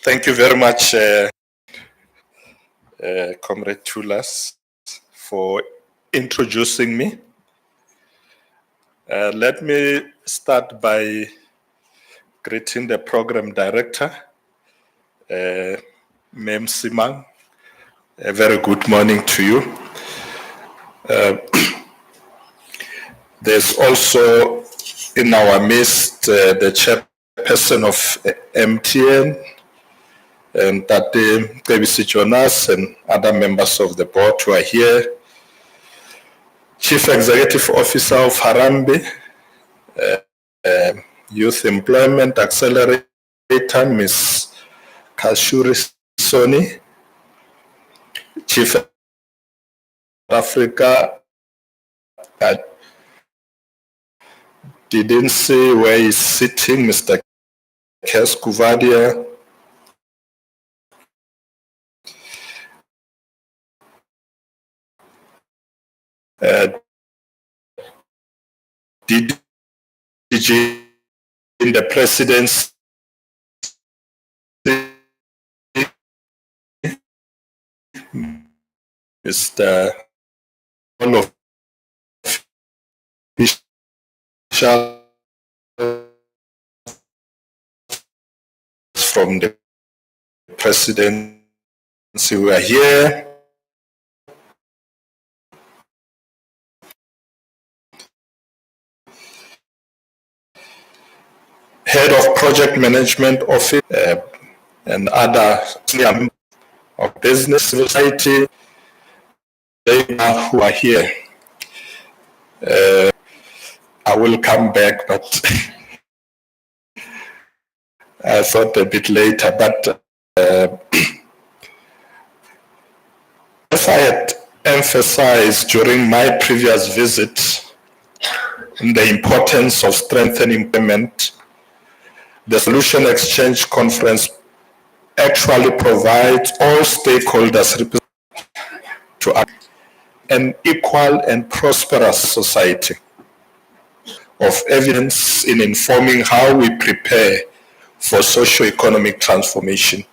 Thank you very much, Comrade Tulas, for introducing me. Let me start by greeting the program director, Mem Simang. A very good morning to you. There's also in our midst the chairperson of MTN, and Tate Kebisi Jonas and other members of the board who are here. Chief Executive Officer of Harambee Youth Employment Accelerator, Ms. Kashuri Soni. Chief Africa, I didn't see where he's sitting, Mr. Kes Kuvadia. DG in the Presidency, Mr. Paul Mashatile from the Presidency, we are here. Head of Project Management Office and other senior of business society who are here. I will come back, but I thought a bit later. But as I had emphasized during my previous visit, the importance of strengthening employment, the Solution Exchange Conference actually provides all stakeholders to an equal and prosperous society of evidence in informing how we prepare for socio-economic transformation.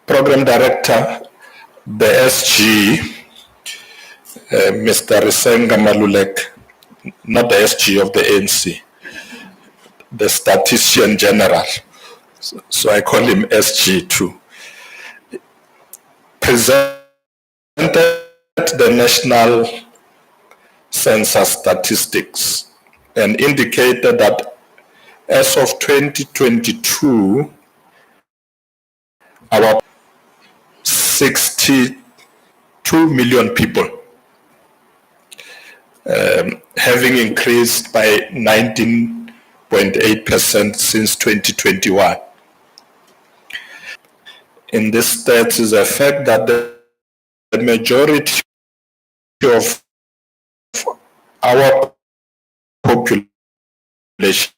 Program Director, the SG, Mr. Risenga Malulek, not the SG of the ANC, the Statistician General, so I call him SG too, presented the national census statistics and indicated that as of 2022, about 62 million people, having increased by 19.8% since 2021. In this stats is the fact that the majority of our population,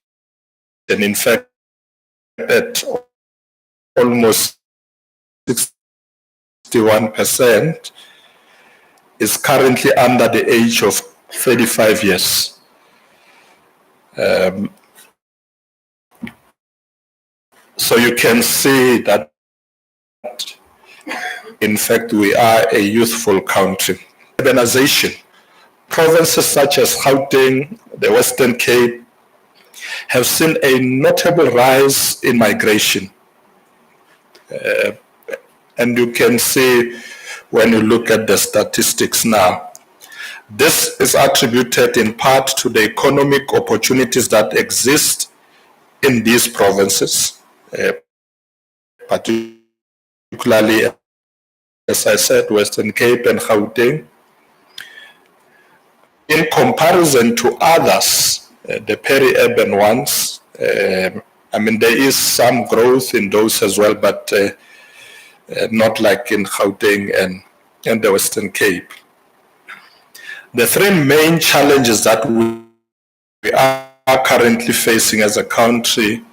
and in fact, at almost 61%, is currently under the age of 35 years. So you can see that, in fact, we are a youthful country. Urbanization. Provinces such as Gauteng, the Western Cape, have seen a notable rise in migration. And you can see when you look at the statistics now. This is attributed in part to the economic opportunities that exist in these provinces, particularly, as I said, Western Cape and Gauteng. In comparison to others, the peri-urban ones, I mean, there is some growth in those as well, but not like in Gauteng and the Western Cape. The three main challenges that we are currently facing as a country,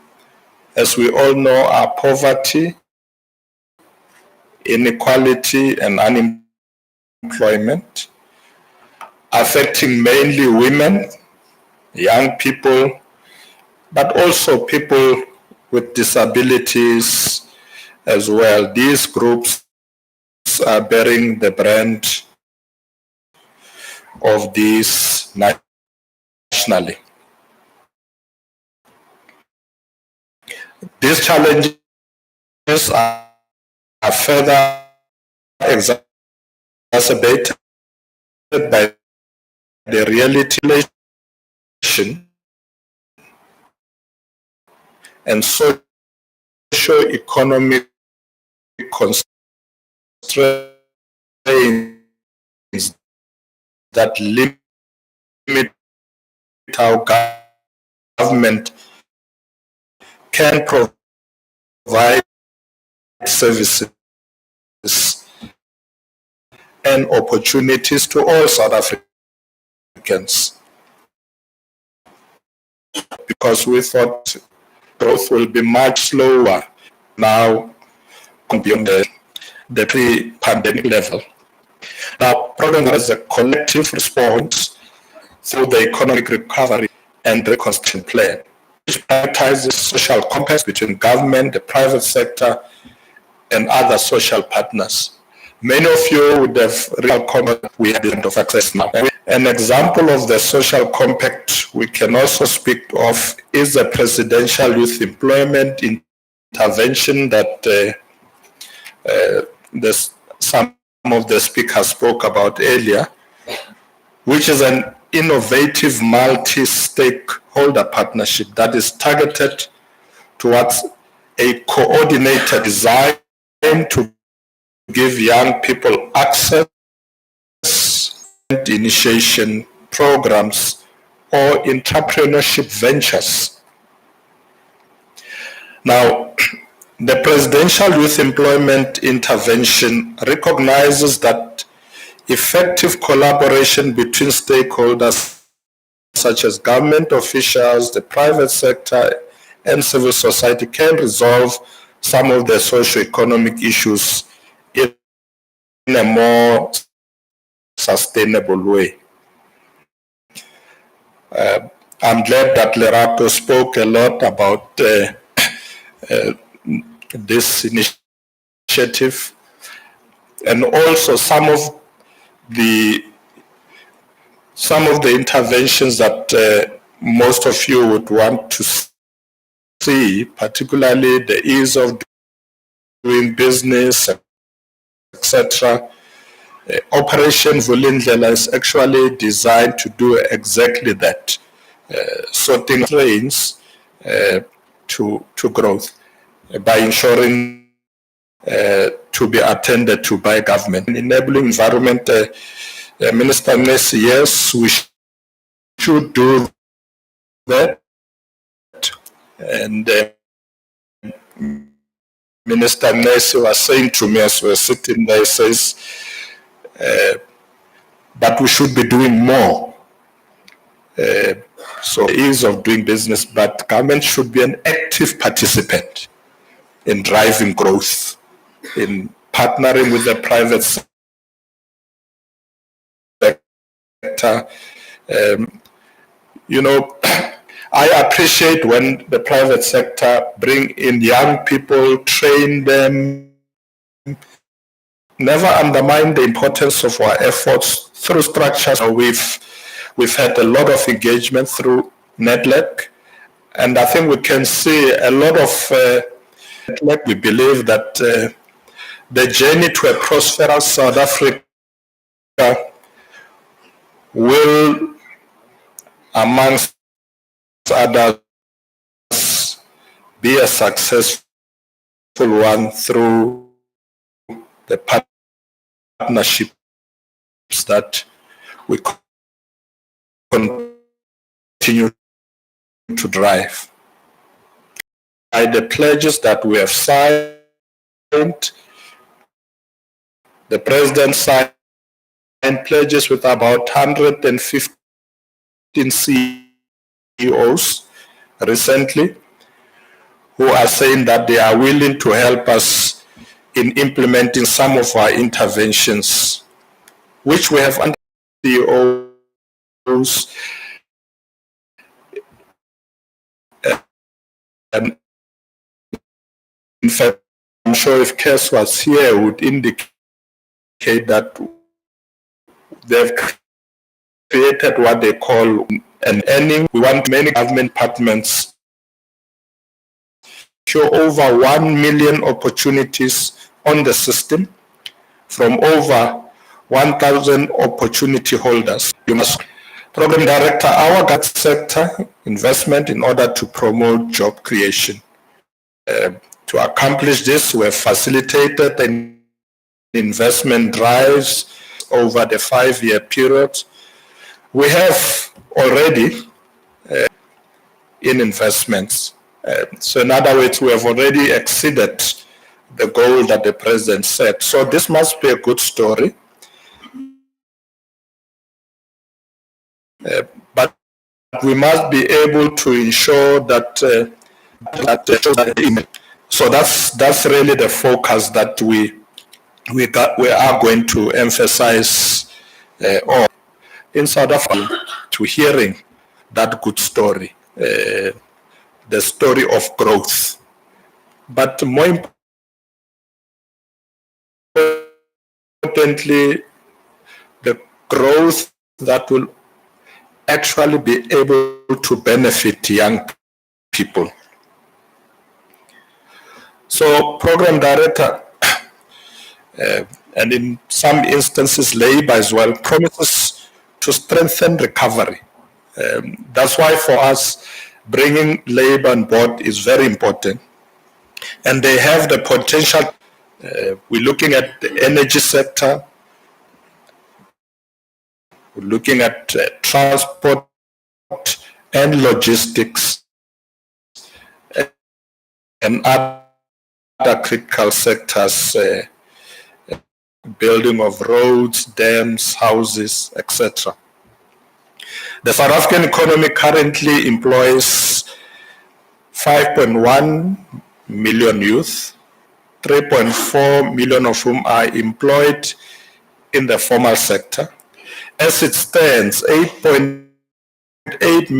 as we all know, are poverty, inequality, and unemployment, affecting mainly women, young people, but also people with disabilities as well. These groups are bearing the brand of these nationally. These challenges are further exacerbated by the reality and socio-economic constraints that limit how government can provide services and opportunities to all South Africans. Because we thought growth will be much slower now beyond the pre-pandemic level. Now, President has a collective response through the economic recovery and reconstruction plan, which prioritizes social compacts between government, the private sector, and other social partners. Many of you would have real compact we have of access now. An example of the social compact we can also speak of is the presidential youth employment intervention that some of the speakers spoke about earlier, which is an innovative multi-stakeholder partnership that is targeted towards a coordinated design to give young people access and initiation programs or entrepreneurship ventures. Now, the Presidential Youth Employment Intervention recognizes that effective collaboration between stakeholders such as government officials, the private sector, and civil society can resolve some of the socio-economic issues in a more sustainable way. I'm glad that Lerato spoke a lot about this initiative, and also some of the interventions that most of you would want to see, particularly the ease of doing business, etc. Operation Vulindlela is actually designed to do exactly that, sorting trains to growth by ensuring to be attended to by government. Enabling environment, Minister Nessi, yes, we should do that. And Minister Nessi was saying to me as we were sitting there, he says, but we should be doing more. So ease of doing business, but government should be an active participant in driving growth, in partnering with the private sector. You know, I appreciate when the private sector bring in young people, train them, never undermine the importance of our efforts through structures. We've had a lot of engagement through Network, and I think we can see a lot of Network. We believe that the journey to a prosperous South Africa will, amongst others, be a successful one through the partnerships that we continue to drive. By the pledges that we have signed, the President signed pledges with about 115 CEOs recently, who are saying that they are willing to help us in implementing some of our interventions, which we have under CEOs in fact, I'm sure if Kes was here, would indicate that they've created what they call an earning. We want many government departments show over 1 million opportunities on the system from over 1,000 opportunity holders. You must, Program Director, our government sector investment in order to promote job creation. To accomplish this, we have facilitated the investment drives over the 5-year period. We have already in investments. So in other words, we have already exceeded the goal that the President set. So this must be a good story. But we must be able to ensure that so that's really the focus that we are going to emphasize on in South Africa, to hearing that good story, the story of growth. But more importantly, the growth that will actually be able to benefit young people. So, Program Director, and in some instances, labor as well, promises to strengthen recovery. That's why for us, bringing labor on board is very important. And they have the potential. We're looking at the energy sector. We're looking at transport and logistics and other critical sectors, building of roads, dams, houses, etc. The South African economy currently employs 5.1 million youth, 3.4 million of whom are employed in the formal sector. As it stands, 8.8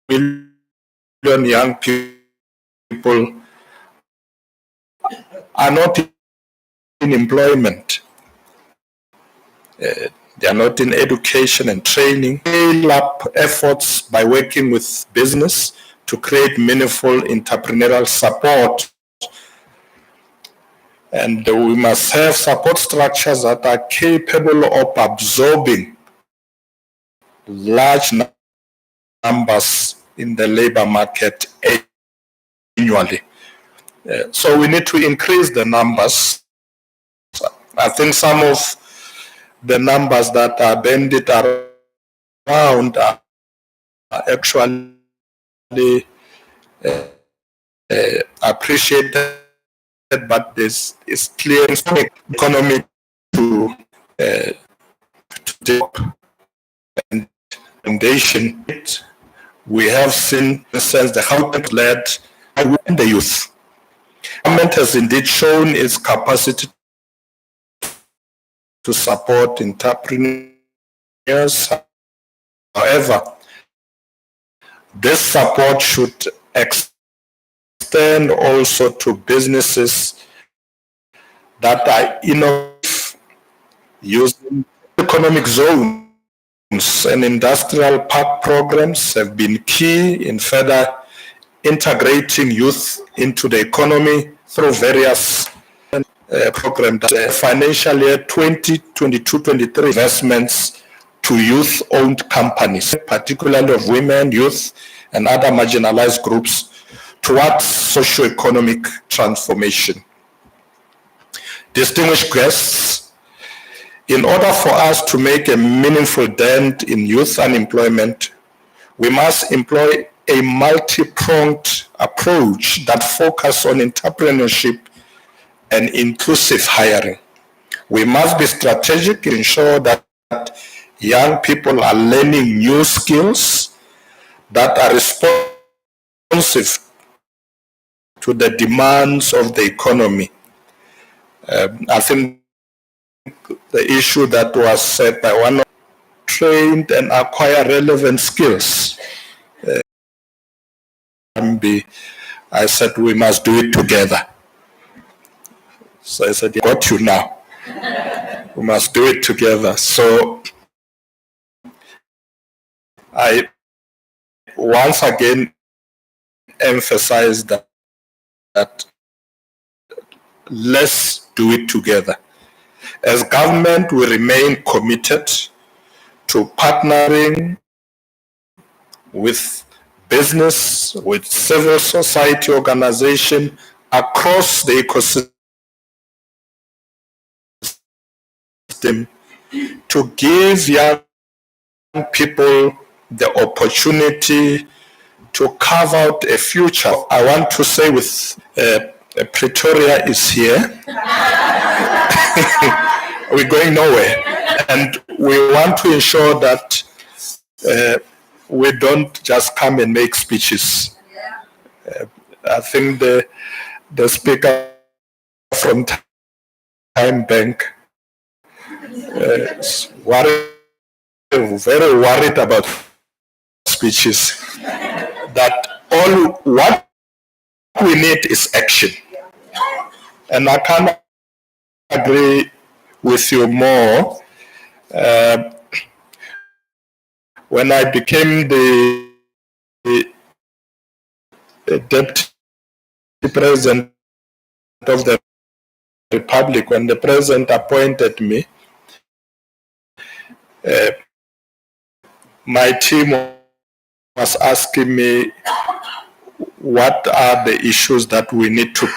million young people are not in employment. They are not in education and training. Scale up efforts by working with business to create meaningful entrepreneurial support. And we must have support structures that are capable of absorbing large numbers in the labor market annually. So we need to increase the numbers. I think some of the numbers that are banded around are actually appreciated, but this is clear economy to develop and foundation. We have seen, in a sense, the government led and the youth. Government has indeed shown its capacity to support entrepreneurs. However, this support should extend also to businesses that are innovative, using economic zones and industrial park programs have been key in further integrating youth into the economy through various programs. Financial year 2022-23 investments to youth-owned companies, particularly of women, youth, and other marginalized groups, towards socio-economic transformation. Distinguished guests, in order for us to make a meaningful dent in youth unemployment, we must employ a multi-pronged approach that focuses on entrepreneurship and inclusive hiring. We must be strategic to ensure that young people are learning new skills that are responsive to the demands of the economy. I think the issue that was said by one of trained and acquire relevant skills. I said we must do it together. So I said, got you now. We must do it together. So I once again emphasized that let's do it together. As government, we remain committed to partnering with business, with civil society organization across the ecosystem to give young people the opportunity to carve out a future. I want to say with Pretoria is here. We're going nowhere. And we want to ensure that we don't just come and make speeches. I think the speaker from Time Bank is very worried about speeches. That all what we need is action. And I can't agree with you more. When I became the deputy president of the Republic, when the president appointed me, my team was asking me what are the issues that we need to